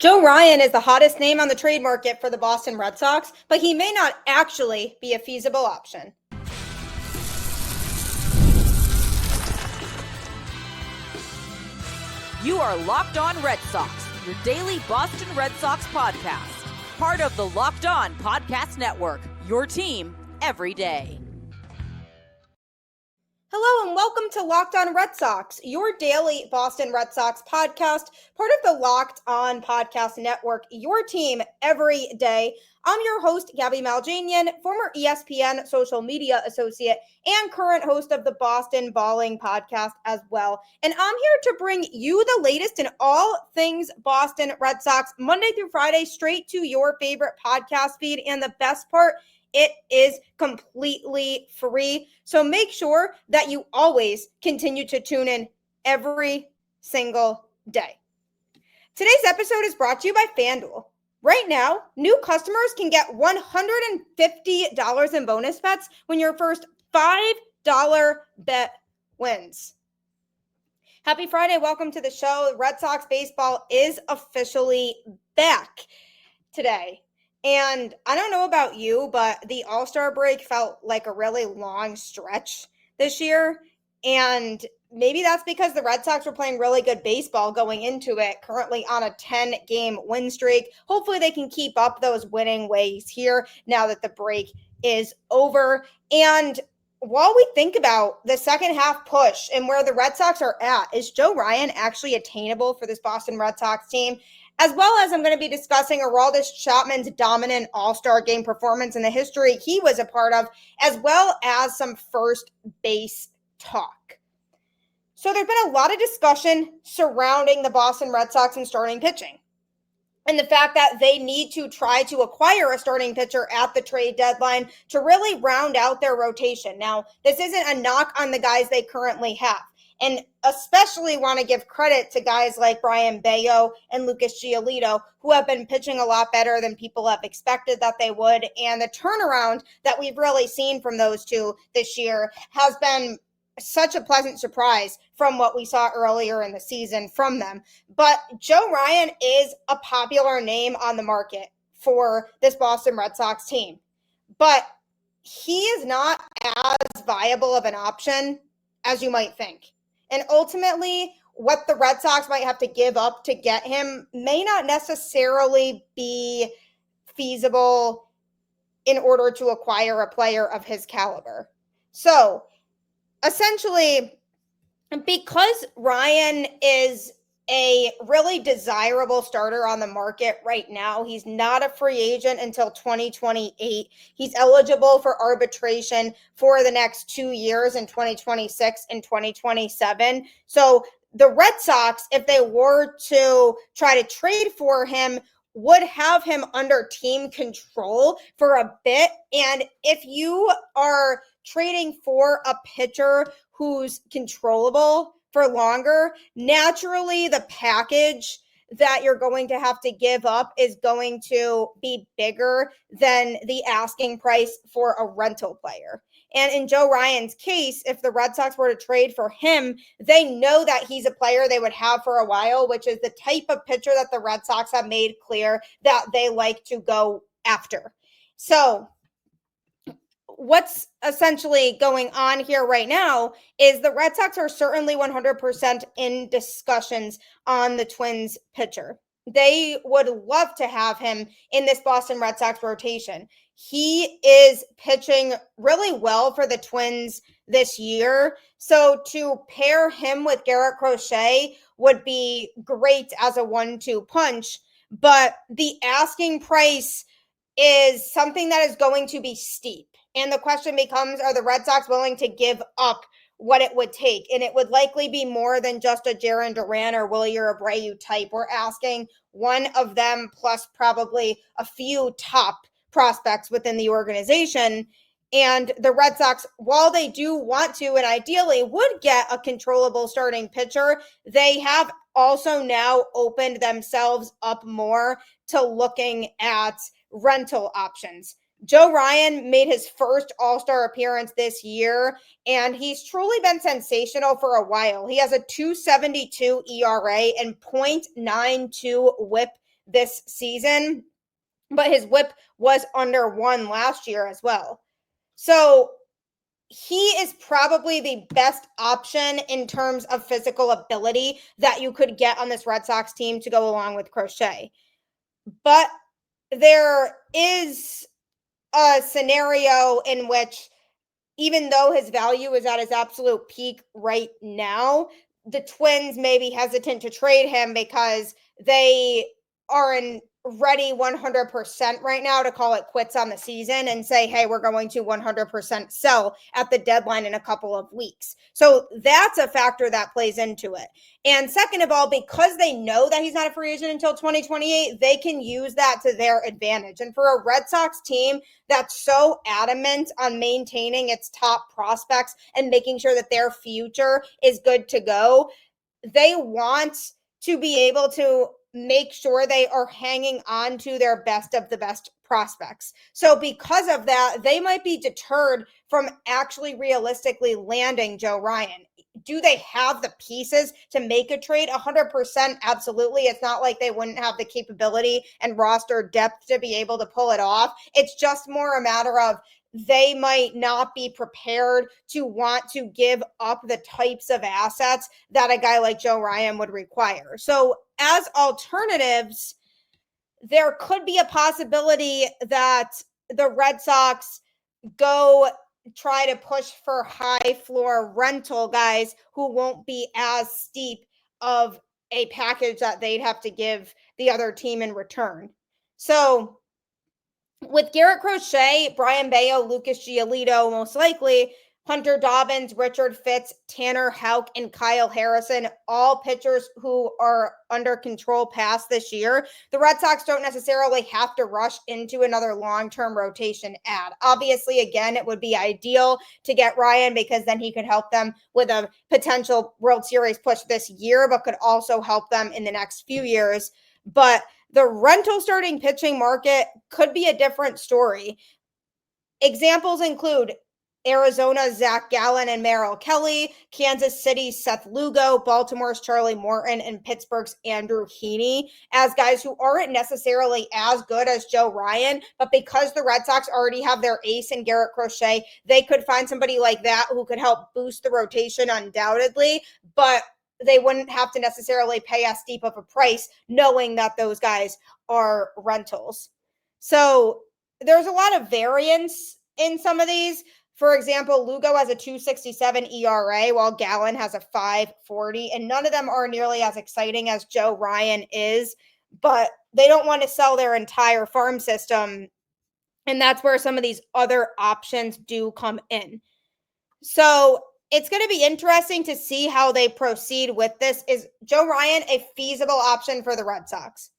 Joe Ryan is the hottest name on the trade market for the Boston Red Sox, but he may not actually be a feasible option. You are Locked On Red Sox, your daily Boston Red Sox podcast. Part of the Locked On Podcast Network, your team every day. Hello and welcome to Locked On Red Sox, your daily Boston Red Sox podcast, part of the Locked On Podcast Network, your team every day. I'm your host, Gabby Maljanian, former ESPN social media associate and current host of the Boston Balling podcast as well. And I'm here to bring you the latest in all things Boston Red Sox, Monday through Friday, straight to your favorite podcast feed. And the best part, it is completely free. So make sure that you always continue to tune in every single day. Today's episode is brought to you by FanDuel. Right now, new customers can get $150 in bonus bets when your first $5 bet wins. Happy Friday. Welcome to the show. Red Sox baseball is officially back today. And I don't know about you, but the All-Star break felt like a really long stretch this year. And maybe that's because the Red Sox were playing really good baseball going into it, currently on a 10-game win streak. Hopefully they can keep up those winning ways here now that the break is over. And while we think about the second half push and where the Red Sox are at, is Joe Ryan actually attainable for this Boston Red Sox team? As well as I'm going to be discussing Aroldis Chapman's dominant All-Star game performance and the history he was a part of, as well as some first base talk. So there's been a lot of discussion surrounding the Boston Red Sox and starting pitching, and the fact that they need to try to acquire a starting pitcher at the trade deadline to really round out their rotation. Now, this isn't a knock on the guys they currently have, and especially want to give credit to guys like Brian Bayo and Lucas Giolito, who have been pitching a lot better than people have expected that they would. And the turnaround that we've really seen from those two this year has been such a pleasant surprise from what we saw earlier in the season from them. But Joe Ryan is a popular name on the market for this Boston Red Sox team. But he is not as viable of an option as you might think. And ultimately, what the Red Sox might have to give up to get him may not necessarily be feasible in order to acquire a player of his caliber. So, essentially, because Ryan is a really desirable starter on the market right now, he's not a free agent until 2028. He's eligible for arbitration for the next 2 years in 2026 and 2027. So the Red Sox, if they were to try to trade for him, would have him under team control for a bit. And if you are trading for a pitcher who's controllable for longer, naturally the package that you're going to have to give up is going to be bigger than the asking price for a rental player. And in Joe Ryan's case, if the Red Sox were to trade for him, they know that he's a player they would have for a while, which is the type of pitcher that the Red Sox have made clear that they like to go after. So what's essentially going on here right now is the Red Sox are certainly 100% in discussions on the Twins pitcher. They would love to have him in this Boston Red Sox rotation. He is pitching really well for the Twins this year. So to pair him with Garrett Crochet would be great as a 1-2 punch. But the asking price is something that is going to be steep. And the question becomes, are the Red Sox willing to give up what it would take? And it would likely be more than just a Jarren Duran or Wilyer Abreu type. We're asking one of them plus probably a few top prospects within the organization. And the Red Sox, while they do want to and ideally would get a controllable starting pitcher, they have also now opened themselves up more to looking at rental options. Joe Ryan made his first All-Star appearance this year, and he's truly been sensational for a while. He has a 2.72 ERA and .92 WHIP this season, but his whip was under 1 last year as well. So he is probably the best option in terms of physical ability that you could get on this Red Sox team to go along with Crochet. But there is a scenario in which, even though his value is at his absolute peak right now, the Twins may be hesitant to trade him because they are in ready 100% right now to call it quits on the season and say, hey, we're going to 100% sell at the deadline in a couple of weeks. So that's a factor that plays into it. And second of all, because they know that he's not a free agent until 2028, they can use that to their advantage. And for a Red Sox team that's so adamant on maintaining its top prospects and making sure that their future is good to go, they want to be able to make sure they are hanging on to their best of the best prospects. So because of that, they might be deterred from actually realistically landing Joe Ryan. Do they have the pieces to make a trade? 100%, absolutely. It's not like they wouldn't have the capability and roster depth to be able to pull it off. It's just more a matter of they might not be prepared to want to give up the types of assets that a guy like Joe Ryan would require. So as alternatives, there could be a possibility that the Red Sox go try to push for high floor rental guys who won't be as steep of a package that they'd have to give the other team in return. So with Garrett Crochet, Brian Bayo, Lucas Giolito, most likely, Hunter Dobbins, Richard Fitz, Tanner Houck, and Kyle Harrison, all pitchers who are under control past this year, the Red Sox don't necessarily have to rush into another long-term rotation add. Obviously, again, it would be ideal to get Ryan because then he could help them with a potential World Series push this year, but could also help them in the next few years. But the rental starting pitching market could be a different story. Examples include Arizona's Zac Gallen and Merrill Kelly, Kansas City's Seth Lugo, Baltimore's Charlie Morton, and Pittsburgh's Andrew Heaney as guys who aren't necessarily as good as Joe Ryan, but because the Red Sox already have their ace in Garrett Crochet, they could find somebody like that who could help boost the rotation undoubtedly, but they wouldn't have to necessarily pay as steep of a price knowing that those guys are rentals. So there's a lot of variance in some of these. For example, Lugo has a 2.67 ERA while Gallen has a 5.40, and none of them are nearly as exciting as Joe Ryan is, but they don't want to sell their entire farm system, and that's where some of these other options do come in. So it's going to be interesting to see how they proceed with this. Is Joe Ryan a feasible option for the Red Sox?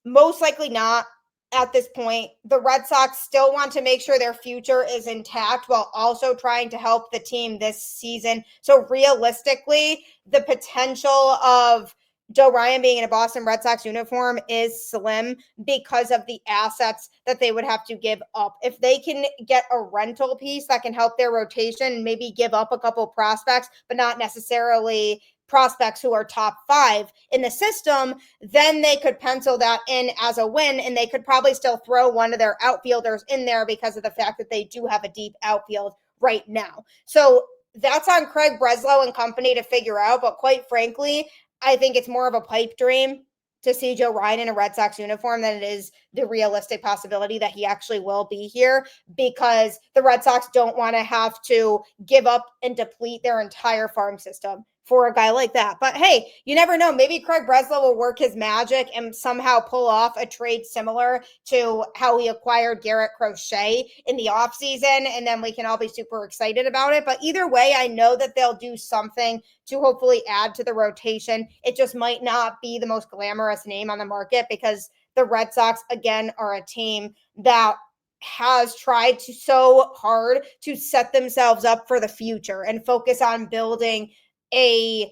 Most likely not. At this point, the Red Sox still want to make sure their future is intact while also trying to help the team this season. So realistically, the potential of Joe Ryan being in a Boston Red Sox uniform is slim because of the assets that they would have to give up. If they can get a rental piece that can help their rotation, maybe give up a couple prospects, but not necessarily prospects who are top 5 in the system, then they could pencil that in as a win, and they could probably still throw one of their outfielders in there because of the fact that they do have a deep outfield right now. So that's on Craig Breslow and company to figure out, but quite frankly, I think it's more of a pipe dream to see Joe Ryan in a Red Sox uniform than it is the realistic possibility that he actually will be here, because the Red Sox don't want to have to give up and deplete their entire farm system for a guy like that. But hey, you never know. Maybe Craig Breslow will work his magic and somehow pull off a trade similar to how he acquired Garrett Crochet in the offseason, and then we can all be super excited about it. But either way, I know that they'll do something to hopefully add to the rotation. It just might not be the most glamorous name on the market because the Red Sox, again, are a team that has tried to so hard to set themselves up for the future and focus on building a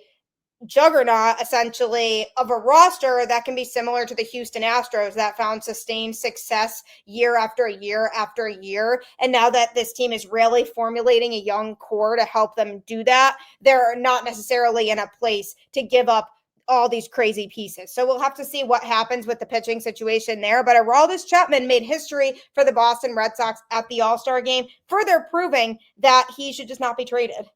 juggernaut, essentially, of a roster that can be similar to the Houston Astros that found sustained success year after year after year. And now that this team is really formulating a young core to help them do that, they're not necessarily in a place to give up all these crazy pieces. So we'll have to see what happens with the pitching situation there. But Aroldis Chapman made history for the Boston Red Sox at the All-Star game, further proving that he should just not be traded.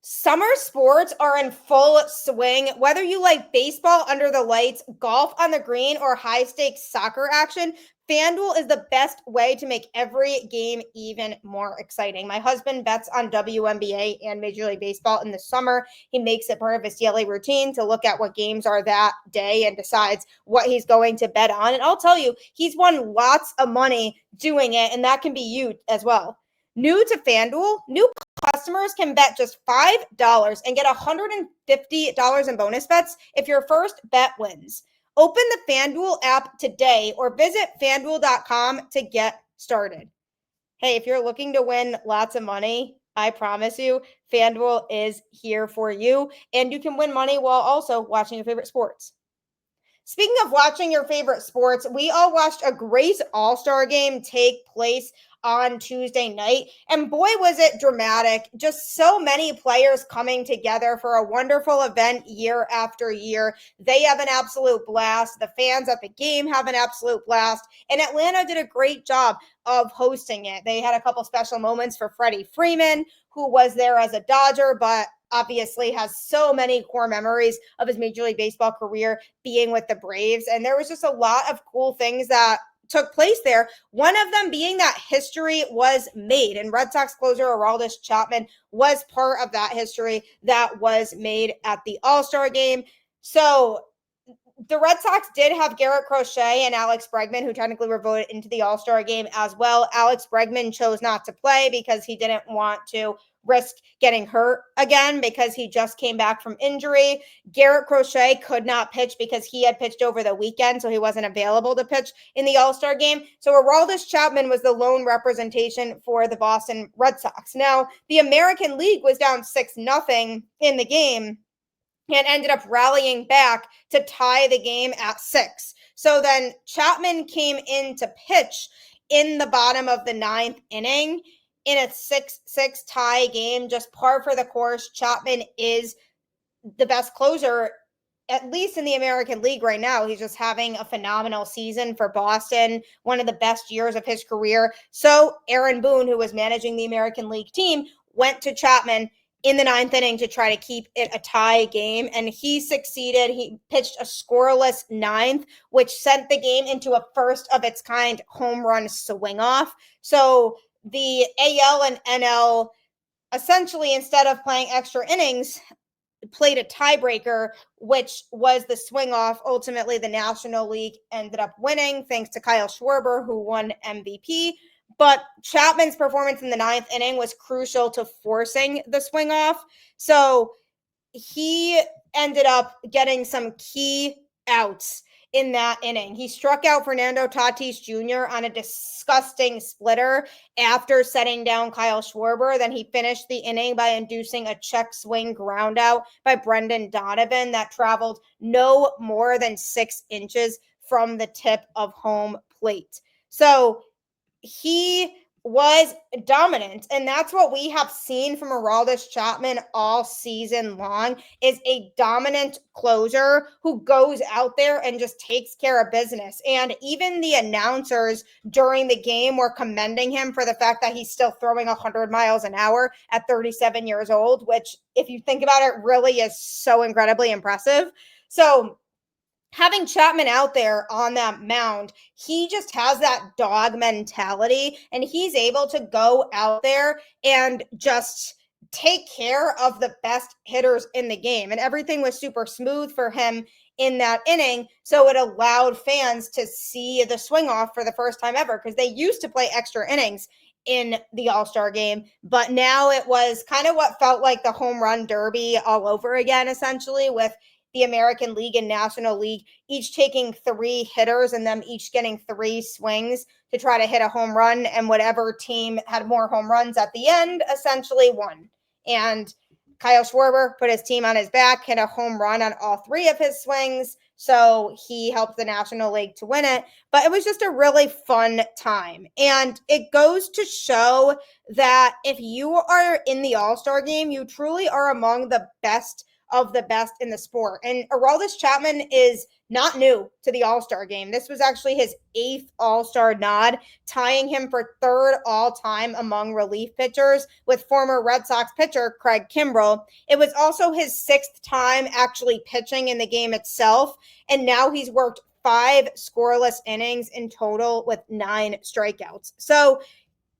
Summer sports are in full swing. Whether you like baseball under the lights, golf on the green, or high-stakes soccer action, FanDuel is the best way to make every game even more exciting. My husband bets on WNBA and Major League Baseball in the summer. He makes it part of his daily routine to look at what games are that day and decides what he's going to bet on. And I'll tell you, he's won lots of money doing it, and that can be you as well. New to FanDuel, new customers can bet just $5 and get $150 in bonus bets if your first bet wins. Open the FanDuel app today or visit FanDuel.com to get started. Hey, if you're looking to win lots of money, I promise you, FanDuel is here for you. And you can win money while also watching your favorite sports. Speaking of watching your favorite sports, we all watched a great All-Star game take place on Tuesday night. And boy, was it dramatic. Just so many players coming together for a wonderful event year after year. They have an absolute blast. The fans at the game have an absolute blast. And Atlanta did a great job of hosting it. They had a couple special moments for Freddie Freeman, who was there as a Dodger, but obviously has so many core memories of his Major League Baseball career being with the Braves. And there was just a lot of cool things that took place there. One of them being that history was made, and Red Sox closer Aroldis Chapman was part of that history that was made at the All-Star game. So the Red Sox did have Garrett Crochet and Alex Bregman, who technically were voted into the All-Star game as well. Alex Bregman chose not to play because he didn't want to risk getting hurt again because he just came back from injury. Garrett Crochet could not pitch because he had pitched over the weekend, so he wasn't available to pitch in the All-Star game. So Aroldis Chapman was the lone representation for the Boston Red Sox. Now, the American League was down 6-0 in the game and ended up rallying back to tie the game at 6. So then Chapman came in to pitch in the bottom of the 9th inning in a 6-6 tie game, just par for the course. Chapman is the best closer, at least in the American League right now. He's just having a phenomenal season for Boston, one of the best years of his career. So Aaron Boone, who was managing the American League team, went to Chapman in the 9th inning to try to keep it a tie game, and he succeeded. He pitched a scoreless 9th, which sent the game into a first-of-its-kind home run swing-off. So the AL and NL, essentially, instead of playing extra innings, played a tiebreaker, which was the swing-off. Ultimately, the National League ended up winning, thanks to Kyle Schwarber, who won MVP. But Chapman's performance in the 9th inning was crucial to forcing the swing off. So he ended up getting some key outs in that inning. He struck out Fernando Tatis Jr. on a disgusting splitter after setting down Kyle Schwarber. Then he finished the inning by inducing a check swing ground out by Brendan Donovan that traveled no more than 6 inches from the tip of home plate. So he was dominant, and that's what we have seen from Aroldis Chapman all season long, is a dominant closer who goes out there and just takes care of business. And even the announcers during the game were commending him for the fact that he's still throwing 100 miles an hour at 37 years old, which, if you think about it, really is so incredibly impressive. So having Chapman out there on that mound, he just has that dog mentality, and he's able to go out there and just take care of the best hitters in the game. And everything was super smooth for him in that inning, so it allowed fans to see the swing off for the first time ever, because they used to play extra innings in the All-Star game, but now it was kind of what felt like the home run derby all over again, essentially, with the American League and National League each taking 3 hitters and them each getting 3 swings to try to hit a home run, and whatever team had more home runs at the end essentially won. And Kyle Schwarber put his team on his back, hit a home run on all 3 of his swings, so he helped the National League to win it. But it was just a really fun time, and it goes to show that if you are in the All-Star game, you truly are among the best of the best in the sport. And Aroldis Chapman is not new to the All-Star game. This was actually his 8th All-Star nod, tying him for 3rd all-time among relief pitchers with former Red Sox pitcher Craig Kimbrell. It was also his 6th time actually pitching in the game itself, and now he's worked 5 scoreless innings in total with 9 strikeouts. So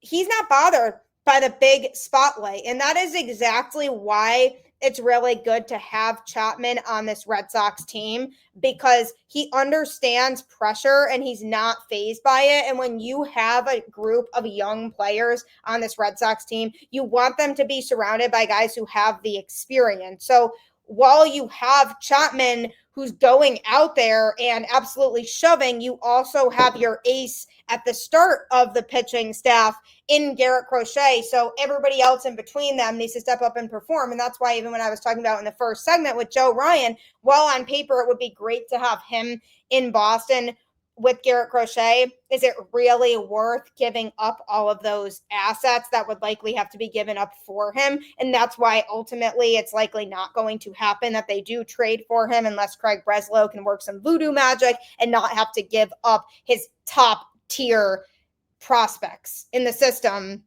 he's not bothered by the big spotlight, and that is exactly why it's really good to have Chapman on this Red Sox team, because he understands pressure and he's not fazed by it. And when you have a group of young players on this Red Sox team, you want them to be surrounded by guys who have the experience. So while you have Chapman who's going out there and absolutely shoving, you also have your ace at the start of the pitching staff in Garrett Crochet. So everybody else in between them needs to step up and perform. And that's why even when I was talking about in the first segment with Joe Ryan, while on paper it would be great to have him in Boston with Garrett Crochet, is it really worth giving up all of those assets that would likely have to be given up for him? And that's why ultimately it's likely not going to happen that they do trade for him unless Craig Breslow can work some voodoo magic and not have to give up his top tier prospects in the system.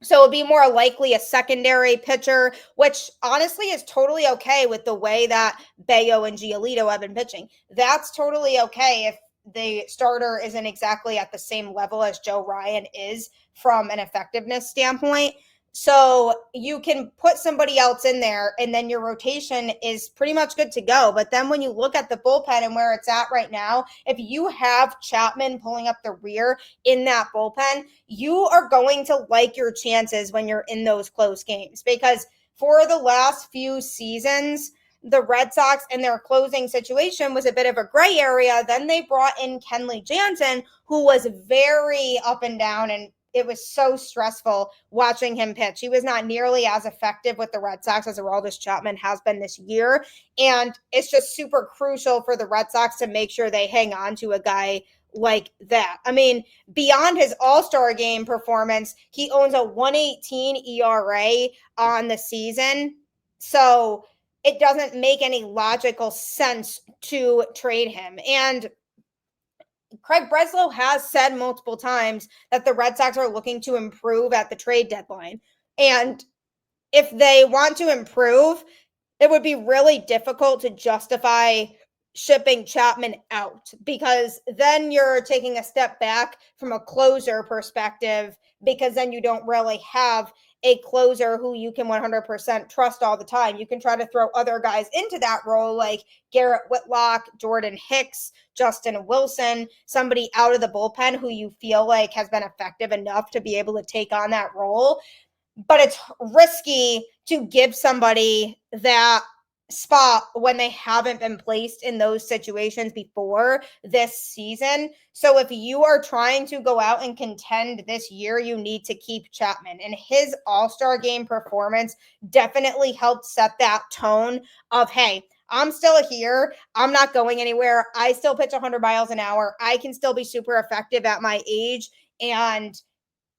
So it'd be more likely a secondary pitcher, which honestly is totally okay with the way that Bayo and Giolito have been pitching. That's totally okay if the starter isn't exactly at the same level as Joe Ryan is from an effectiveness standpoint. So you can put somebody else in there and then your rotation is pretty much good to go. But then when you look at the bullpen and where it's at right now, if you have Chapman pulling up the rear in that bullpen, you are going to like your chances when you're in those close games, because for the last few seasons, the Red Sox and their closing situation was a bit of a gray area. Then they brought in Kenley Jansen, who was very up and down, and it was so stressful watching him pitch. He was not nearly as effective with the Red Sox as Aroldis Chapman has been this year. And it's just super crucial for the Red Sox to make sure they hang on to a guy like that. I mean, beyond his All-Star game performance, he owns a 1.18 ERA on the season. So it doesn't make any logical sense to trade him. And Craig Breslow has said multiple times that the Red Sox are looking to improve at the trade deadline. And if they want to improve, it would be really difficult to justify shipping Chapman out, because then you're taking a step back from a closer perspective, because then you don't really have a closer who you can 100% trust all the time. You can try to throw other guys into that role like Garrett Whitlock, Jordan Hicks, Justin Wilson, somebody out of the bullpen who you feel like has been effective enough to be able to take on that role. But it's risky to give somebody that spot when they haven't been placed in those situations before this season. So if you are trying to go out and contend this year, you need to keep Chapman. And his All-Star game performance definitely helped set that tone of, hey, I'm still here. I'm not going anywhere. I still pitch 100 miles an hour. I can still be super effective at my age. And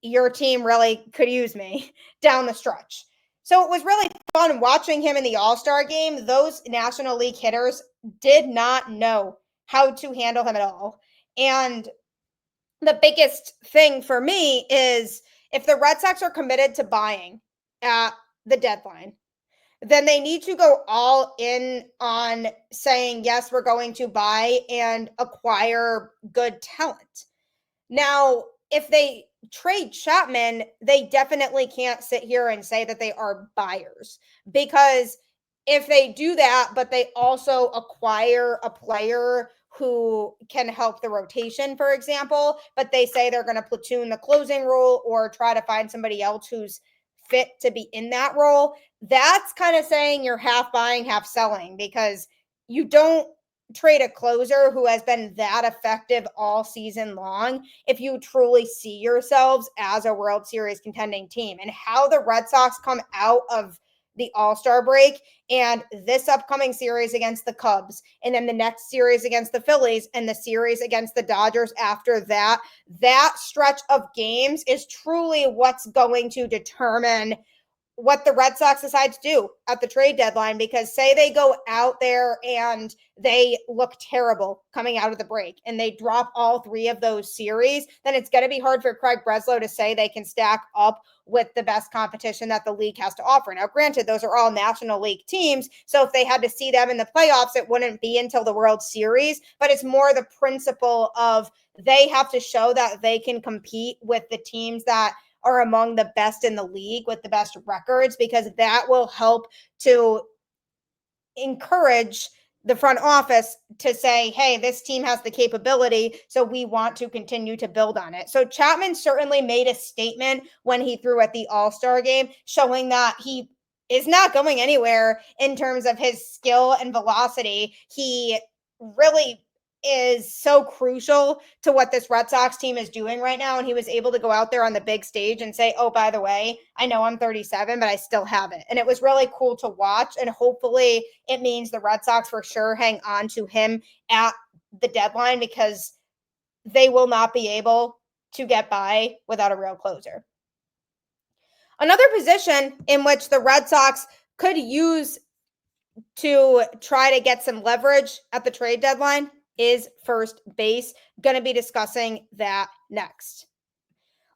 your team really could use me down the stretch. So it was really fun watching him in the All-Star game. Those National League hitters did not know how to handle him at all. And the biggest thing for me is if the Red Sox are committed to buying at the deadline, then they need to go all in on saying, yes, we're going to buy and acquire good talent. Now, if they trade Chapman, they definitely can't sit here and say that they are buyers, because if they do that, but they also acquire a player who can help the rotation, for example, but they say they're going to platoon the closing role or try to find somebody else who's fit to be in that role, that's kind of saying you're half buying, half selling, because you don't trade a closer who has been that effective all season long if you truly see yourselves as a World Series contending team. And how the Red Sox come out of the All-Star break and this upcoming series against the Cubs, and then the next series against the Phillies, and the series against the Dodgers after that, that stretch of games is truly what's going to determine what the Red Sox decide to do at the trade deadline, because say they go out there and they look terrible coming out of the break and they drop all 3 of those series, then it's going to be hard for Craig Breslow to say they can stack up with the best competition that the league has to offer. Now, granted, those are all National League teams, so if they had to see them in the playoffs, it wouldn't be until the World Series, but it's more the principle of they have to show that they can compete with the teams that are among the best in the league with the best records, because that will help to encourage the front office to say, hey, this team has the capability, so we want to continue to build on it. So Chapman certainly made a statement when he threw at the All-Star game, showing that he is not going anywhere in terms of his skill and velocity. He really is so crucial to what this Red Sox team is doing right now. And he was able to go out there on the big stage and say, oh, by the way, I know I'm 37, but I still have it. And it was really cool to watch. And hopefully it means the Red Sox for sure hang on to him at the deadline, because they will not be able to get by without a real closer. Another position in which the Red Sox could use to try to get some leverage at the trade deadline is first base. Going to be discussing that next.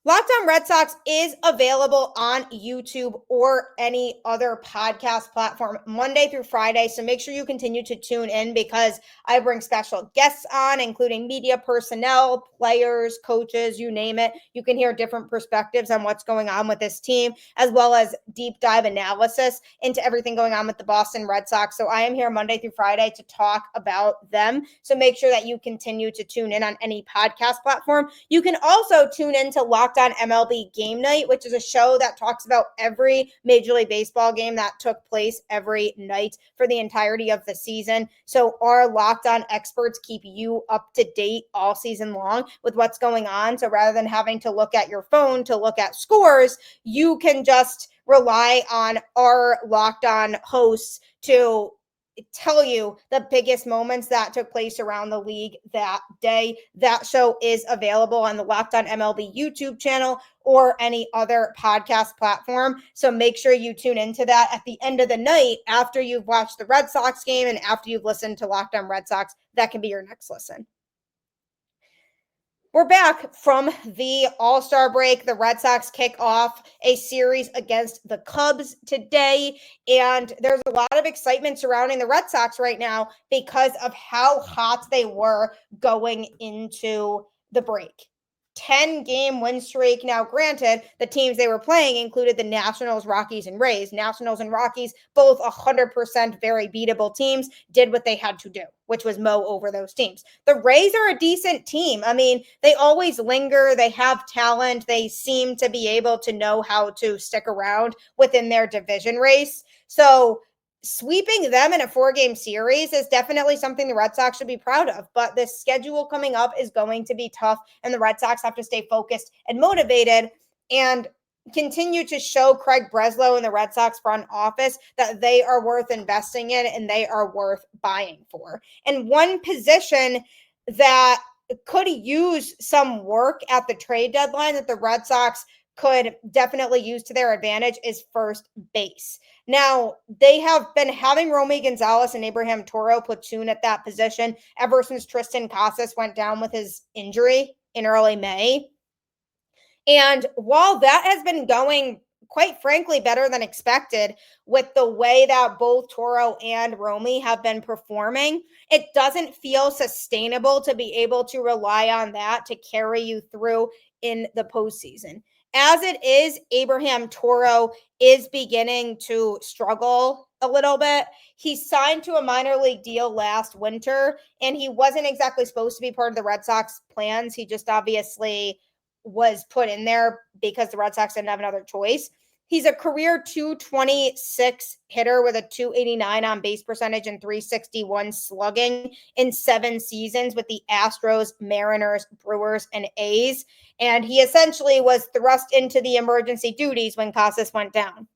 Locked On Red Sox is available on YouTube or any other podcast platform Monday through Friday. So make sure you continue to tune in, because I bring special guests on, including media personnel, players, coaches, you name it. You can hear different perspectives on what's going on with this team, as well as deep dive analysis into everything going on with the Boston Red Sox. So I am here Monday through Friday to talk about them. So make sure that you continue to tune in on any podcast platform. You can also tune in to Locked On MLB Game Night, which is a show that talks about every Major League Baseball game that took place every night for the entirety of the season. So our Locked On experts keep you up to date all season long with what's going on. So rather than having to look at your phone to look at scores, you can just rely on our Locked On hosts to tell you the biggest moments that took place around the league that day. That show is available on the Locked On MLB YouTube channel or any other podcast platform. So make sure you tune into that at the end of the night after you've watched the Red Sox game and after you've listened to Locked On Red Sox. That can be your next listen. We're back from the All-Star break. The Red Sox kick off a series against the Cubs today, and there's a lot of excitement surrounding the Red Sox right now because of how hot they were going into the break. 10-game win streak. Now, granted, the teams they were playing included the Nationals, Rockies, and Rays. Nationals and Rockies, both 100% very beatable teams, did what they had to do, which was mow over those teams. The Rays are a decent team. I mean, they always linger. They have talent. They seem to be able to know how to stick around within their division race. So sweeping them in a 4-game series is definitely something the Red Sox should be proud of. But the schedule coming up is going to be tough, and the Red Sox have to stay focused and motivated and continue to show Craig Breslow and the Red Sox front office that they are worth investing in and they are worth buying for. And one position that could use some work at the trade deadline that the Red Sox could definitely use to their advantage is first base. Now, they have been having Romy, Gonzalez, and Abraham Toro platoon at that position ever since Tristan Casas went down with his injury in early May. And while that has been going, quite frankly, better than expected with the way that both Toro and Romy have been performing, it doesn't feel sustainable to be able to rely on that to carry you through in the postseason. As it is, Abraham Toro is beginning to struggle a little bit. He signed to a minor league deal last winter, and he wasn't exactly supposed to be part of the Red Sox plans. He just obviously was put in there because the Red Sox didn't have another choice. He's a career 226 hitter with a 289 on base percentage and 361 slugging in 7 seasons with the Astros, Mariners, Brewers, and A's. And he essentially was thrust into the emergency duties when Casas went down.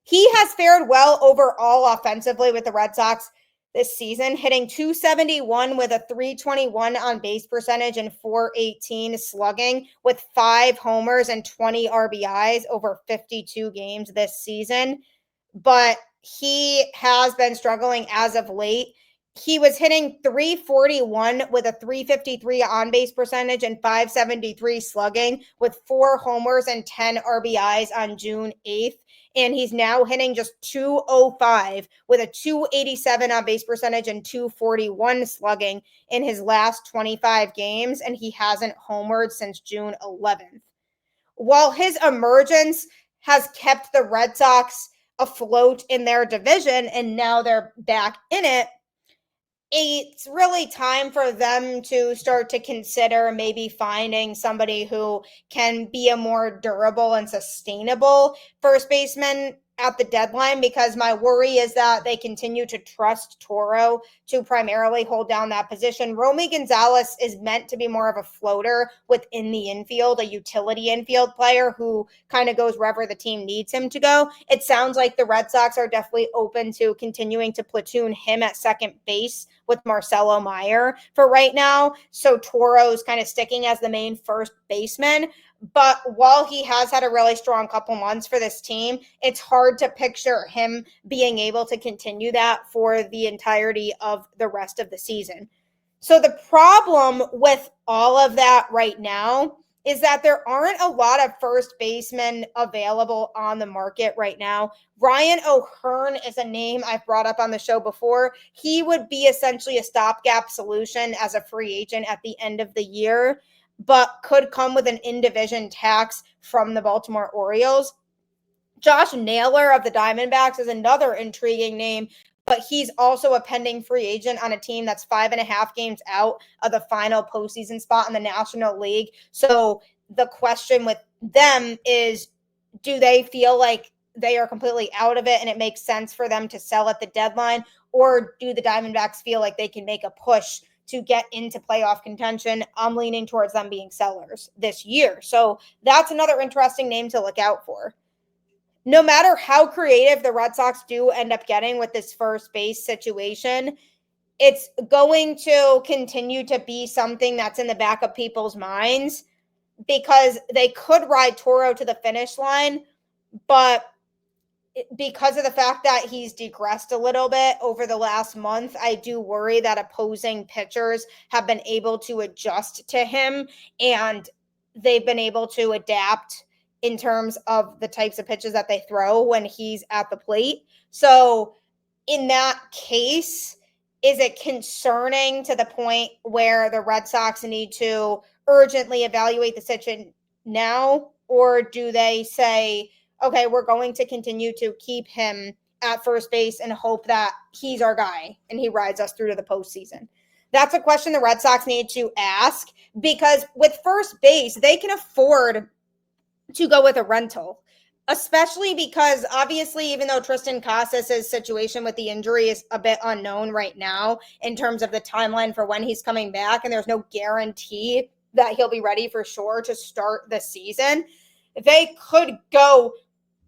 He has fared well overall offensively with the Red Sox. this season, hitting .271 with a .321 on base percentage and .418 slugging, with 5 homers and 20 RBIs over 52 games this season. But he has been struggling as of late. He was hitting .341 with a .353 on base percentage and .573 slugging, with 4 homers and 10 RBIs on June 8th. And he's now hitting just .205 with a .287 on base percentage and .241 slugging in his last 25 games. And he hasn't homered since June 11th. While his emergence has kept the Red Sox afloat in their division and now they're back in it, it's really time for them to start to consider maybe finding somebody who can be a more durable and sustainable first baseman at the deadline, because my worry is that they continue to trust Toro to primarily hold down that position. Romy Gonzalez is meant to be more of a floater within the infield, a utility infield player who kind of goes wherever the team needs him to go. It sounds like the Red Sox are definitely open to continuing to platoon him at second base with Marcelo Meyer for right now. So Toro's kind of sticking as the main first baseman. But while he has had a really strong couple months for this team, it's hard to picture him being able to continue that for the entirety of the rest of the season. So the problem with all of that right now is that there aren't a lot of first basemen available on the market right now. Ryan O'Hearn is a name I've brought up on the show before. He would be essentially a stopgap solution as a free agent at the end of the year, but could come with an in-division tax from the Baltimore Orioles. Josh Naylor of the Diamondbacks is another intriguing name, but he's also a pending free agent on a team that's 5.5 games out of the final postseason spot in the National League. So the question with them is, do they feel like they are completely out of it and it makes sense for them to sell at the deadline? Or do the Diamondbacks feel like they can make a push to get into playoff contention? I'm leaning towards them being sellers this year. So that's another interesting name to look out for. No matter how creative the Red Sox do end up getting with this first base situation, it's going to continue to be something that's in the back of people's minds, because they could ride Toro to the finish line, but because of the fact that he's degressed a little bit over the last month, I do worry that opposing pitchers have been able to adjust to him and they've been able to adapt in terms of the types of pitches that they throw when he's at the plate. So in that case, is it concerning to the point where the Red Sox need to urgently evaluate the situation now? Or do they say, okay, we're going to continue to keep him at first base and hope that he's our guy and he rides us through to the postseason? That's a question the Red Sox need to ask, because with first base, they can afford to go with a rental, especially because obviously, even though Tristan Casas' situation with the injury is a bit unknown right now in terms of the timeline for when he's coming back, and there's no guarantee that he'll be ready for sure to start the season, they could go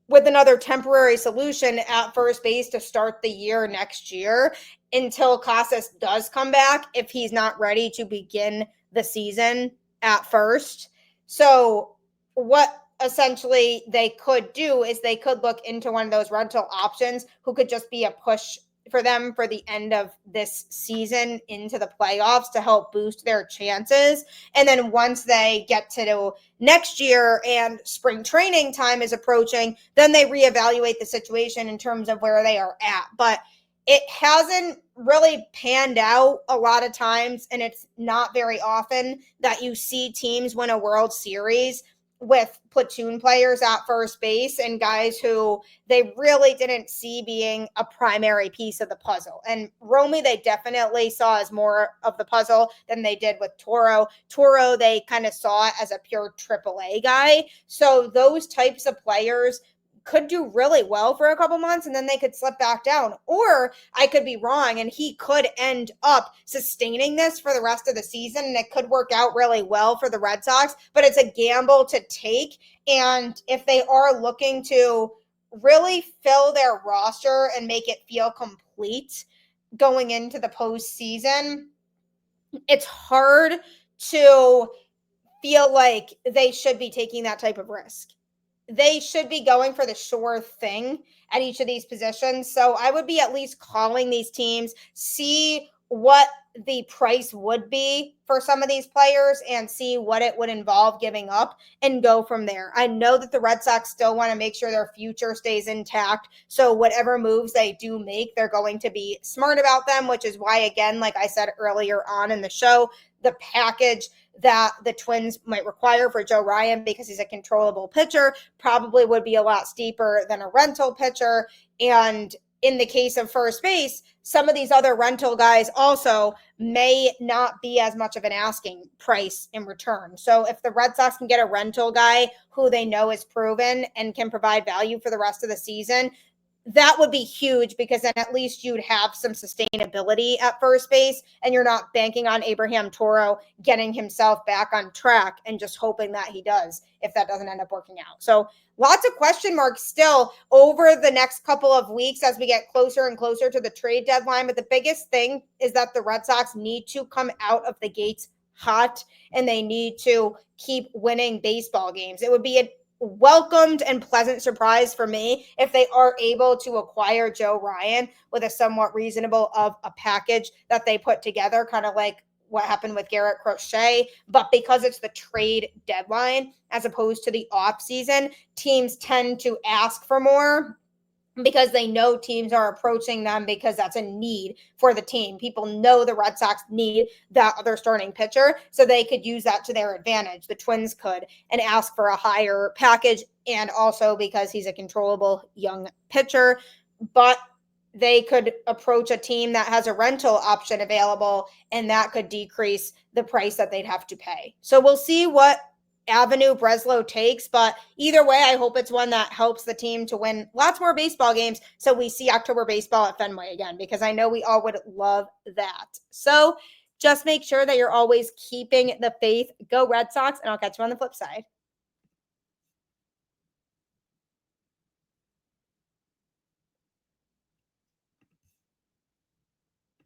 with another temporary solution at first base to start the year next year until Casas does come back, if he's not ready to begin the season at first. So what essentially they could do is they could look into one of those rental options who could just be a push for them for the end of this season into the playoffs to help boost their chances. And then once they get to next year and spring training time is approaching, then they reevaluate the situation in terms of where they are at. But it hasn't really panned out a lot of times, and it's not very often that you see teams win a World Series with platoon players at first base and guys who they really didn't see being a primary piece of the puzzle. And Romy, they definitely saw as more of the puzzle than they did with Toro. Toro, they kind of saw it as a pure AAA guy. So those types of players could do really well for a couple months and then they could slip back down. Or I could be wrong and he could end up sustaining this for the rest of the season and it could work out really well for the Red Sox, but it's a gamble to take. And if they are looking to really fill their roster and make it feel complete, going into the postseason, it's hard to feel like they should be taking that type of risk. They should be going for the sure thing at each of these positions. So I would be at least calling these teams, see what the price would be for some of these players and see what it would involve giving up and go from there. I know that the Red Sox still want to make sure their future stays intact. So whatever moves they do make, they're going to be smart about them, which is why, again, like I said earlier on in the show, the package that the Twins might require for Joe Ryan, because he's a controllable pitcher, probably would be a lot steeper than a rental pitcher. And in the case of first base, some of these other rental guys also may not be as much of an asking price in return. So if the Red Sox can get a rental guy who they know is proven and can provide value for the rest of the season, that would be huge, because then at least you'd have some sustainability at first base and you're not banking on Abraham Toro getting himself back on track and just hoping that he does if that doesn't end up working out. So lots of question marks still over the next couple of weeks as we get closer and closer to the trade deadline. But the biggest thing is that the Red Sox need to come out of the gates hot and they need to keep winning baseball games. It would be a welcomed and pleasant surprise for me if they are able to acquire Joe Ryan with a somewhat reasonable of a package that they put together, kind of like what happened with Garrett Crochet. But because it's the trade deadline as opposed to the off season, teams tend to ask for more because they know teams are approaching them because that's a need for the team. People know the Red Sox need that other starting pitcher, so they could use that to their advantage. The Twins could and ask for a higher package, and also because he's a controllable young pitcher. But they could approach a team that has a rental option available, and that could decrease the price that they'd have to pay. So we'll see what avenue Breslow takes, but either way, I hope it's one that helps the team to win lots more baseball games so we see October baseball at Fenway again, because I know we all would love that. So just make sure that you're always keeping the faith. Go Red Sox, and I'll catch you on the flip side.